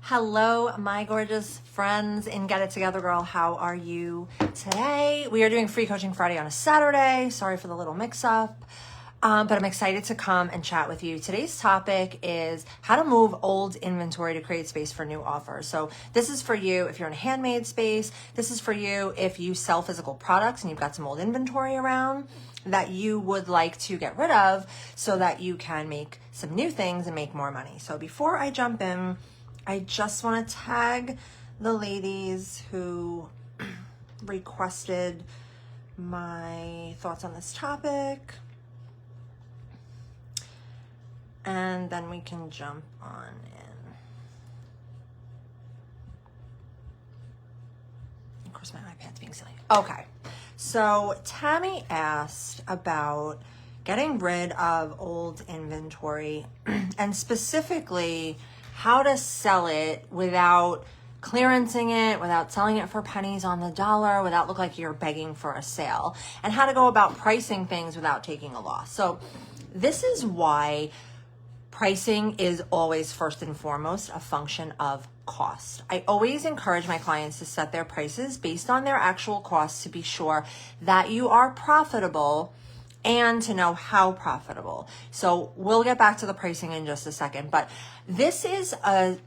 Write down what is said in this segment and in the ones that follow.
Hello, my gorgeous friends in Get It Together Girl. How are you today? We are doing Free Coaching Friday on a Saturday. Sorry for the little mix-up, but I'm excited to come and chat with you. Today's topic is how to move old inventory to create space for new offers. So this is for you if you're in a handmade space. This is for you if you sell physical products and you've got some old inventory around that you would like to get rid of so that you can make some new things and make more money. So before I jump in, I just want to tag the ladies who requested my thoughts on this topic, and then we can jump on in. Of course, my iPad's being silly. Okay, so Tammy asked about getting rid of old inventory and specifically how to sell it without clearancing it, without selling it for pennies on the dollar, without look like you're begging for a sale, and how to go about pricing things without taking a loss. So this is why pricing is always first and foremost a function of cost. I always encourage my clients to set their prices based on their actual costs to be sure that you are profitable and to know how profitable. So we'll get back to the pricing in just a second, but this is a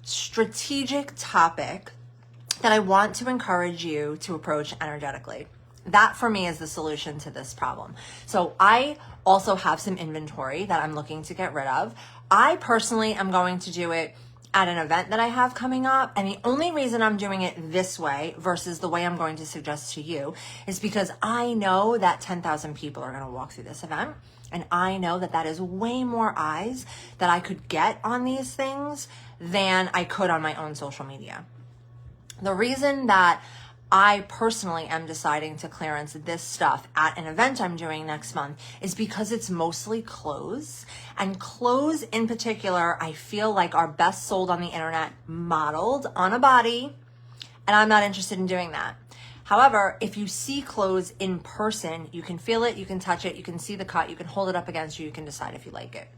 strategic topic that I want to encourage you to approach energetically. That for me is the solution to this problem. So I also have some inventory that I'm looking to get rid of. I personally am going to do it at an event that I have coming up. And the only reason I'm doing it this way versus the way I'm going to suggest to you is because I know that 10,000 people are going to walk through this event. And I know that that is way more eyes that I could get on these things than I could on my own social media. The reason that I personally am deciding to clearance this stuff at an event I'm doing next month is because it's mostly clothes, and clothes in particular, I feel like are best sold on the internet modeled on a body, and I'm not interested in doing that. However, if you see clothes in person, you can feel it, you can touch it, you can see the cut, you can hold it up against you, you can decide if you like it.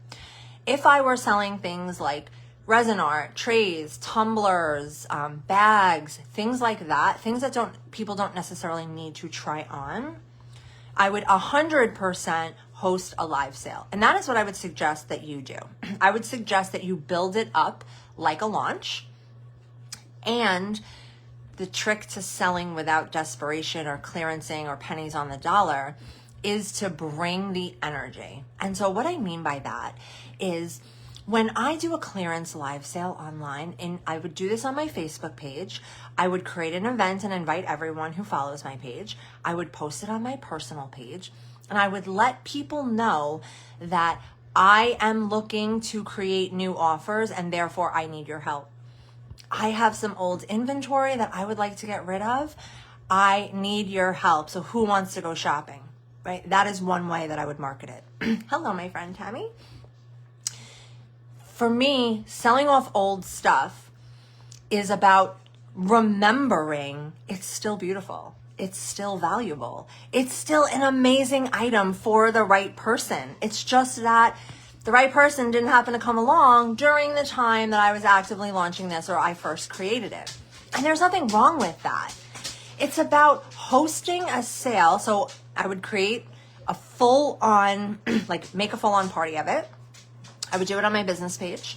If I were selling things like resin art, trays, tumblers, bags, things like that, things that people don't necessarily need to try on, I would 100% host a live sale. And that is what I would suggest that you do. I would suggest that you build it up like a launch. And the trick to selling without desperation or clearancing or pennies on the dollar is to bring the energy. And so what I mean by that is, when I do a clearance live sale online, and I would do this on my Facebook page, I would create an event and invite everyone who follows my page. I would post it on my personal page, and I would let people know that I am looking to create new offers and therefore I need your help. I have some old inventory that I would like to get rid of. I need your help. So who wants to go shopping, right? That is one way that I would market it. Hello, my friend Tammy. For me, selling off old stuff is about remembering it's still beautiful. It's still valuable. It's still an amazing item for the right person. It's just that the right person didn't happen to come along during the time that I was actively launching this or I first created it. And there's nothing wrong with that. It's about hosting a sale. So I would create a full-on, make a full-on party of it. I would do it on my business page.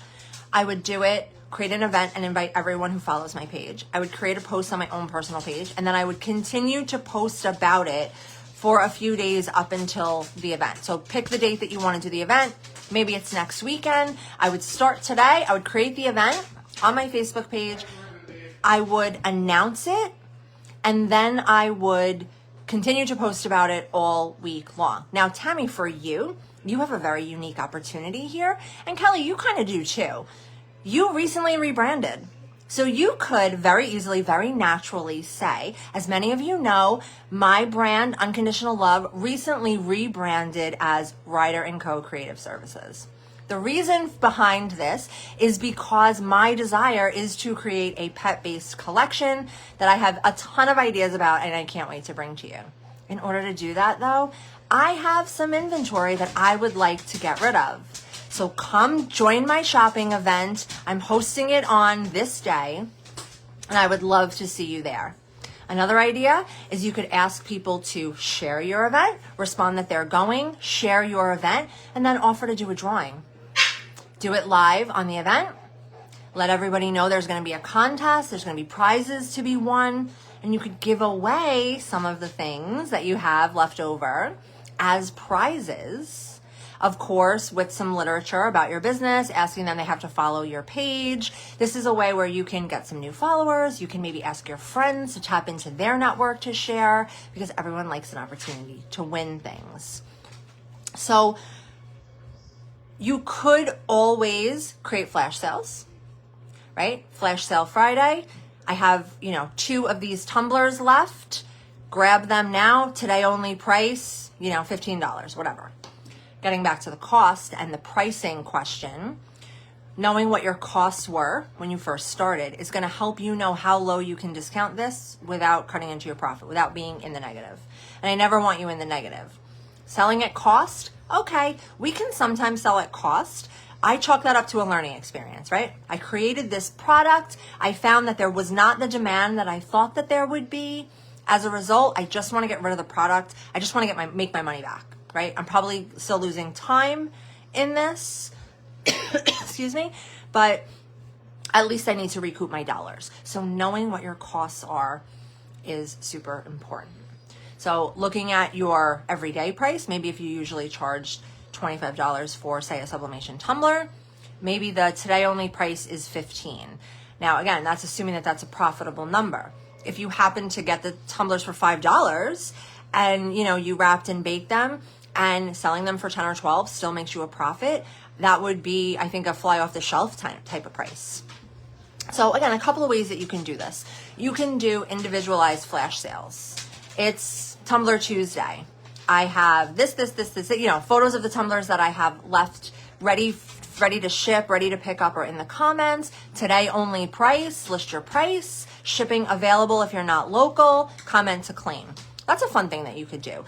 I would do it, create an event and invite everyone who follows my page. I would create a post on my own personal page, and then I would continue to post about it for a few days up until the event. So pick the date that you want to do the event. Maybe it's next weekend. I would start today. I would create the event on my Facebook page. I would announce it, and then I would continue to post about it all week long. Now, Tammy, for you have a very unique opportunity here. And Kelly, you kind of do too. You recently rebranded. So you could very easily, very naturally say, as many of you know, my brand, Unconditional Love, recently rebranded as Ryder & Co. Creative Services. The reason behind this is because my desire is to create a pet-based collection that I have a ton of ideas about and I can't wait to bring to you. In order to do that though, I have some inventory that I would like to get rid of. So come join my shopping event. I'm hosting it on this day, and I would love to see you there. Another idea is you could ask people to share your event, respond that they're going, share your event, and then offer to do a drawing. Do it live on the event. Let everybody know there's going to be a contest, there's going to be prizes to be won, and you could give away some of the things that you have left over as prizes. Of course, with some literature about your business, asking them they have to follow your page. This is a way where you can get some new followers. You can maybe ask your friends to tap into their network to share, because everyone likes an opportunity to win things. So you could always create flash sales, right? Flash sale Friday. I have, 2 of these tumblers left. Grab them now. Today only price, $15, whatever. Getting back to the cost and the pricing question, knowing what your costs were when you first started is going to help you know how low you can discount this without cutting into your profit, without being in the negative. And I never want you in the negative. Selling at cost, okay, we can sometimes sell at cost. I chalk that up to a learning experience, right? I created this product. I found that there was not the demand that I thought that there would be. As a result, I just want to get rid of the product. I just want to make my money back. Right? I'm probably still losing time in this, excuse me, but at least I need to recoup my dollars. So knowing what your costs are is super important. So looking at your everyday price, maybe if you usually charge $25 for, say, a sublimation tumbler, maybe the today only price is $15. Now, again, that's assuming that that's a profitable number. If you happen to get the tumblers for $5 and, you wrapped and baked them, and selling them for 10 or 12 still makes you a profit, that would be, I think, a fly off the shelf type of price. So again, a couple of ways that you can do this. You can do individualized flash sales. It's Tumbler Tuesday. I have this, photos of the tumblers that I have left ready to ship, ready to pick up, or in the comments. Today only price, list your price, shipping available if you're not local, comment to claim. That's a fun thing that you could do.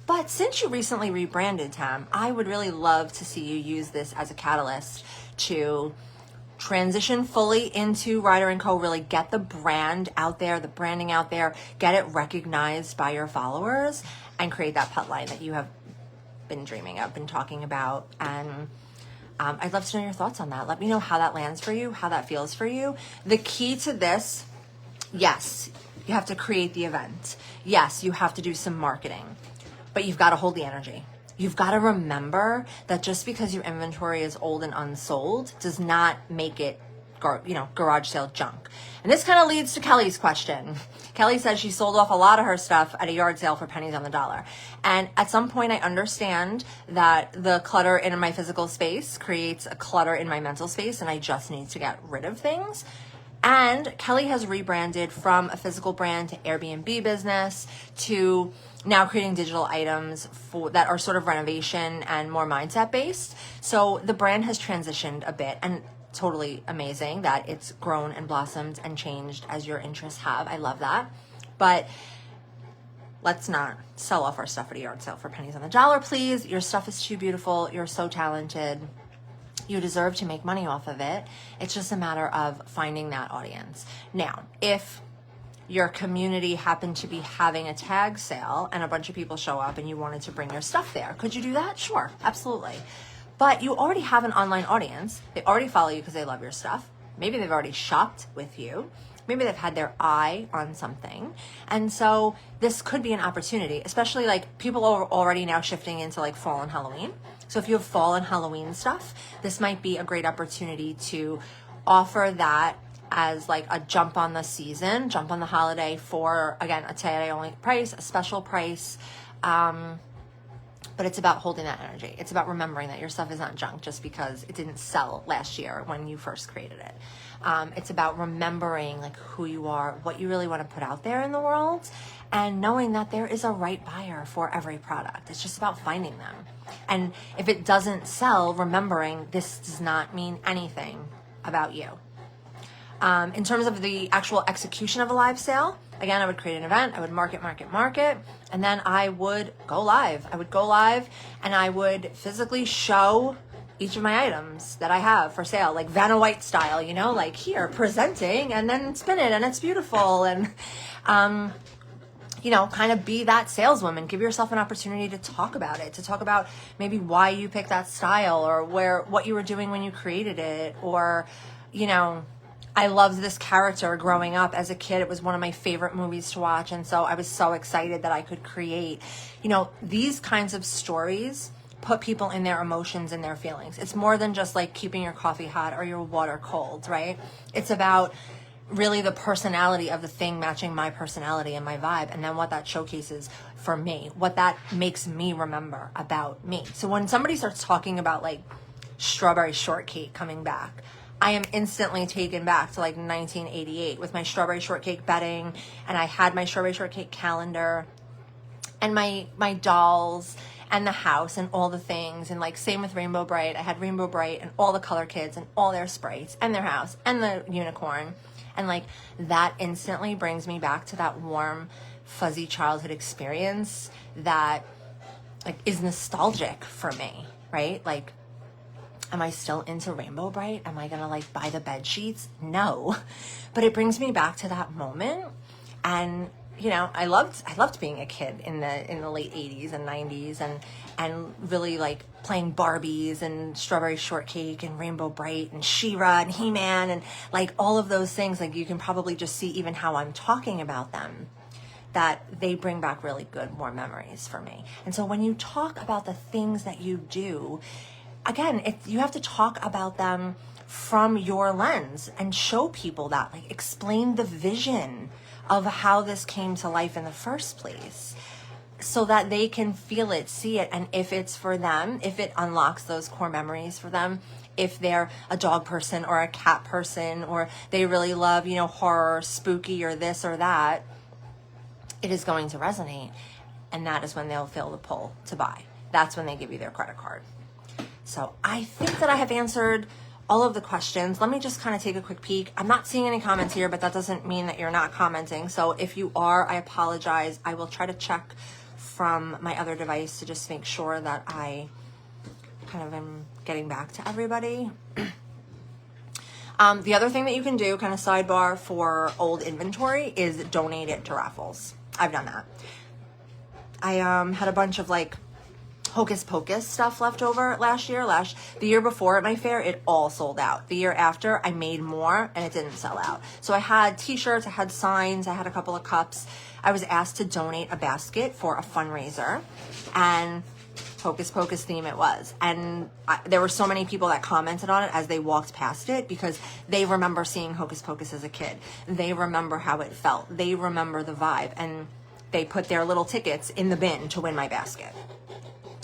But since you recently rebranded, Tam, I would really love to see you use this as a catalyst to transition fully into Ryder & Co. Really get the brand out there, the branding out there, get it recognized by your followers, and create that pet line that you have been dreaming of, been talking about. And I'd love to know your thoughts on that. Let me know how that lands for you, how that feels for you. The key to this, yes, you have to create the event. Yes, you have to do some marketing. But you've got to hold the energy. You've got to remember that just because your inventory is old and unsold does not make it, garage sale junk. And this kind of leads to Kelly's question. Kelly says she sold off a lot of her stuff at a yard sale for pennies on the dollar. And at some point I understand that the clutter in my physical space creates a clutter in my mental space, and I just need to get rid of things. And Kelly has rebranded from a physical brand to Airbnb business to now creating digital items that are sort of renovation and more mindset based. So the brand has transitioned a bit, and totally amazing that it's grown and blossomed and changed as your interests have. I love that. But let's not sell off our stuff at a yard sale for pennies on the dollar, please. Your stuff is too beautiful. You're so talented. You deserve to make money off of it. It's just a matter of finding that audience. Now, if your community happened to be having a tag sale and a bunch of people show up and you wanted to bring your stuff there, could you do that? Sure, absolutely. But you already have an online audience. They already follow you because they love your stuff. Maybe they've already shopped with you. Maybe they've had their eye on something. And so this could be an opportunity, especially like people are already now shifting into like fall and Halloween. So if you have fall and Halloween stuff, this might be a great opportunity to offer that as like a jump on the season, jump on the holiday for, again, a today only price, a special price. But it's about holding that energy. It's about remembering that your stuff is not junk just because it didn't sell last year when you first created it. It's about remembering like who you are, what you really want to put out there in the world, and knowing that there is a right buyer for every product. It's just about finding them. And if it doesn't sell, remembering this does not mean anything about you. In terms of the actual execution of a live sale, again, I would create an event, I would market, and then I would go live. I would go live and I would physically show each of my items that I have for sale, like Vanna White style, you know, like here presenting and then spin it and it's beautiful. And, you know, kind of be that saleswoman. Give yourself an opportunity to talk about it, to talk about maybe why you picked that style or what you were doing when you created it. Or, you know, I loved this character growing up as a kid. It was one of my favorite movies to watch. And so I was so excited that I could create, you know, these kinds of stories put people in their emotions and their feelings. It's more than just like keeping your coffee hot or your water cold, right? It's about really the personality of the thing matching my personality and my vibe, and then what that showcases for me, what that makes me remember about me. So when somebody starts talking about like strawberry shortcake coming back, I am instantly taken back to like 1988 with my strawberry shortcake bedding, and I had my strawberry shortcake calendar and my dolls and the house and all the things. And like same with Rainbow Bright. I had Rainbow Bright and all the color kids and all their sprites and their house and the unicorn. And like that instantly brings me back to that warm, fuzzy childhood experience that like is nostalgic for me, right? Like, am I still into Rainbow Bright? Am I gonna like buy the bed sheets? No, but it brings me back to that moment. And you know, I loved being a kid in the late 80s and 90s and really like playing Barbies and Strawberry Shortcake and Rainbow Bright and She-Ra and He-Man and like all of those things. Like you can probably just see even how I'm talking about them, that they bring back really good, warm memories for me. And so when you talk about the things that you do, again, you have to talk about them from your lens and show people that, like explain the vision of how this came to life in the first place so that they can feel it, see it. And if it's for them, if it unlocks those core memories for them, if they're a dog person or a cat person, or they really love, you know, horror, spooky, or this or that, it is going to resonate. And that is when they'll feel the pull to buy. That's when they give you their credit card. So I think that I have answered all of the questions. Let me just kind of take a quick peek. I'm not seeing any comments here, but that doesn't mean that you're not commenting. So if you are, I apologize. I will try to check from my other device to just make sure that I kind of am getting back to everybody. The other thing that you can do, kind of sidebar for old inventory, is donate it to raffles. I've done that. I had a bunch of like Hocus Pocus stuff left over the year before at my fair, it all sold out. The year after, I made more and it didn't sell out. So I had t-shirts, I had signs, I had a couple of cups. I was asked to donate a basket for a fundraiser, and Hocus Pocus theme it was. And there were so many people that commented on it as they walked past it because they remember seeing Hocus Pocus as a kid. They remember how it felt. They remember the vibe, and they put their little tickets in the bin to win my basket.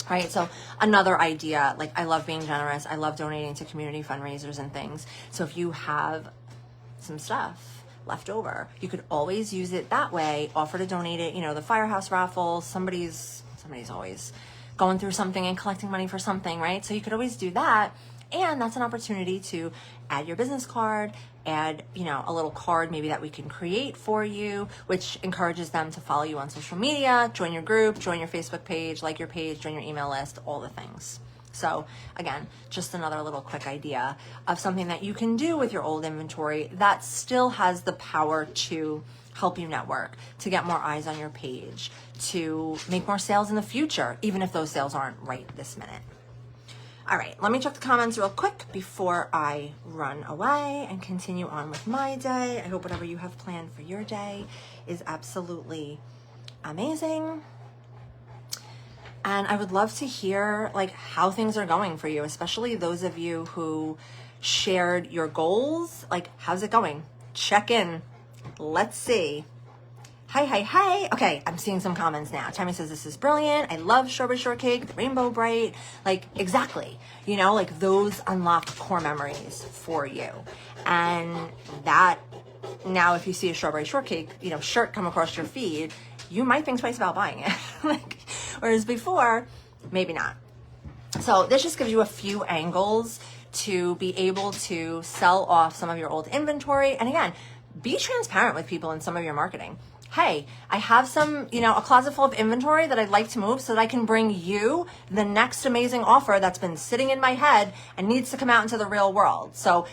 Right, so another idea, like I love being generous. I love donating to community fundraisers and things. So if you have some stuff left over, you could always use it that way, offer to donate it, you know, the firehouse raffle, somebody's always going through something and collecting money for something, right? So you could always do that. And that's an opportunity to add your business card, add, you know, a little card maybe that we can create for you, which encourages them to follow you on social media, join your group, join your Facebook page, like your page, join your email list, all the things. So again, just another little quick idea of something that you can do with your old inventory that still has the power to help you network, to get more eyes on your page, to make more sales in the future, even if those sales aren't right this minute. All right, let me check the comments real quick before I run away and continue on with my day. I hope whatever you have planned for your day is absolutely amazing. And I would love to hear like how things are going for you, especially those of you who shared your goals. Like, how's it going? Check in. Let's see. Hi. Okay, I'm seeing some comments now. Tammy says, this is brilliant. I love Strawberry Shortcake, the Rainbow Bright. Like, exactly. You know, like those unlock core memories for you. And that, now if you see a Strawberry Shortcake, you know, shirt come across your feed, you might think twice about buying it. Like, whereas before, maybe not. So this just gives you a few angles to be able to sell off some of your old inventory. And again, be transparent with people in some of your marketing. hey, I have some, a closet full of inventory that I'd like to move so that I can bring you the next amazing offer that's been sitting in my head and needs to come out into the real world. So,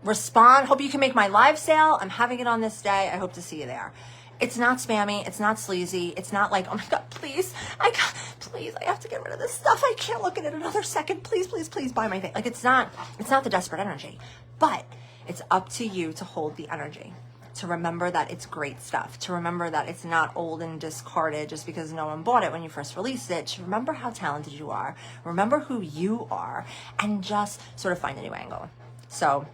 respond. Hope you can make my live sale. I'm having it on this day. I hope to see you there. It's not spammy. It's not sleazy. It's not like, oh my God, please, I have to get rid of this stuff. I can't look at it another second. Please, please, please buy my thing. Like it's not the desperate energy, but it's up to you to hold the energy, to remember that it's great stuff, to remember that it's not old and discarded just because no one bought it when you first released it, to remember how talented you are, remember who you are, and just sort of find a new angle. So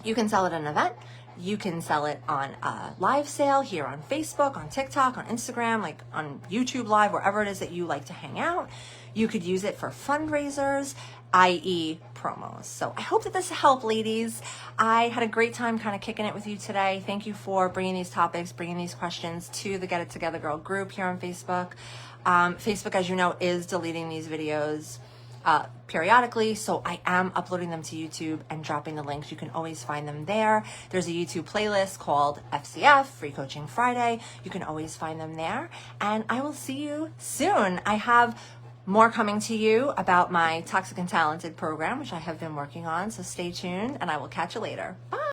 you can sell it at an event. You can sell it on a live sale here on Facebook, on TikTok, on Instagram, like on YouTube Live, wherever it is that you like to hang out. You could use it for fundraisers, i.e. promos. So I hope that this helped, ladies. I had a great time kind of kicking it with you today. Thank you for bringing these topics, bringing these questions to the Get It Together Girl group here on Facebook. Facebook, as you know, is deleting these videos periodically, so I am uploading them to YouTube and dropping the links. You can always find them there. There's a YouTube playlist called FCF, Free Coaching Friday. You can always find them there, and I will see you soon. I have more coming to you about my Toxic and Talented program, which I have been working on, so stay tuned, and I will catch you later. Bye.